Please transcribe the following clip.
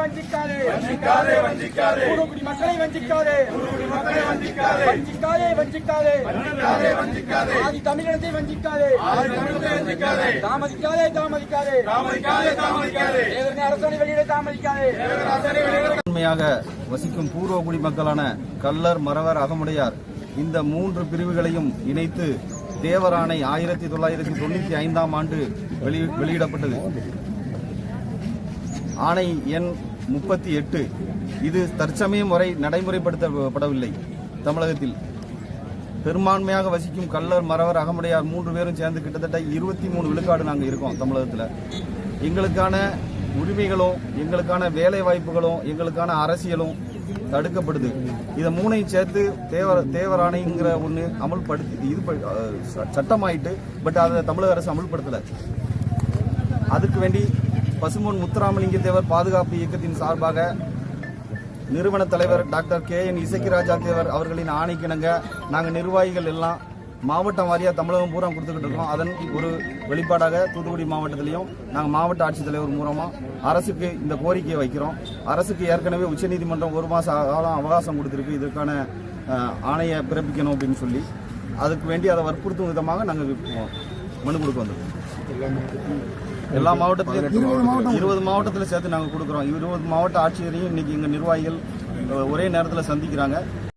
வஞ்சிக்காதே வஞ்சிக்காதே வஞ்சிக்காதே தூத்துக்குடி மக்களை வஞ்சிக்காதே தூத்துக்குடி மக்களை வஞ்சிக்காதே வஞ்சிக்காதே வஞ்சிக்காதே வஞ்சிக்காதே வஞ்சிக்காதே ஆதி தமிழினத்தை வஞ்சிக்காதே ஆதி தமிழினத்தை வஞ்சிக்காதே தாமதிக்காதே தாமதிக்காதே தாமதிக்காதே தாமதிக்காதே தேவரின் அரசனை வெளியிட தாமதிக்காதே தேவரின் அரசனை வெளியிட உண்மையாக வசிக்கும் பூர்வகுடி மக்களான கள்ளர், மறவர், அகமுடையார் இந்த 3 பிரிவுகளையும் இணைத்து தேவராணை 1995ஆம் ஆண்டு வெளியிடப்பட்டது. ஆணை எண் 38 இது தற்சமயம் வரை நடைமுறைப்படுத்தப்படவில்லை. தமிழகத்தில் பெரும்பான்மையாக வசிக்கும் கள்ளர், மறவர், அகமுடையார் 3 பேரும் சேர்ந்து கிட்டத்தட்ட 23 விழுக்காடு நாங்கள் இருக்கோம் தமிழகத்தில். எங்களுக்கான உரிமைகளும், எங்களுக்கான வேலை வாய்ப்புகளும், எங்களுக்கான அரசியலும் தடுக்கப்படுது. இதை 3ஐயும் சேர்த்து தேவராணைங்கிற ஒன்று அமல்படுத்தி இது சட்டமாயிட்டு, பட் அதை தமிழக அரசு அமல்படுத்தலை. அதுக்கு வேண்டி பசும்பொன் முத்துராமலிங்க தேவர் பாதுகாப்பு இயக்கத்தின் சார்பாக நிறுவன தலைவர் டாக்டர் KN இசக்கிராஜா தேவர் அவர்களின் ஆணைக்கிணங்க நாங்கள் நிர்வாகிகள் எல்லாம் மாவட்டம் வாரியாக தமிழகம் பூரா கொடுத்துக்கிட்டு இருக்கோம். அதன் ஒரு வெளிப்பாடாக தூத்துக்குடி மாவட்டத்திலையும் நாங்கள் மாவட்ட ஆட்சித்தலைவர் மூலமாக அரசுக்கு இந்த கோரிக்கையை வைக்கிறோம். அரசுக்கு ஏற்கனவே உச்சநீதிமன்றம் 1 மாத காலம் அவகாசம் கொடுத்துருக்கு இதற்கான ஆணையை பிறப்பிக்கணும் அப்படின்னு சொல்லி. அதுக்கு வேண்டி அதை வற்புறுத்தும் விதமாக நாங்கள் மனு கொடுக்க வந்திருக்கோம். எல்லா மாவட்டத்திலையும் 20 மாவட்டத்தில் சேர்த்து நாங்கள் கொடுக்குறோம். 20 மாவட்ட ஆட்சியரையும் இன்னைக்கு எங்கள் நிர்வாகிகள் ஒரே நேரத்தில் சந்திக்கிறாங்க.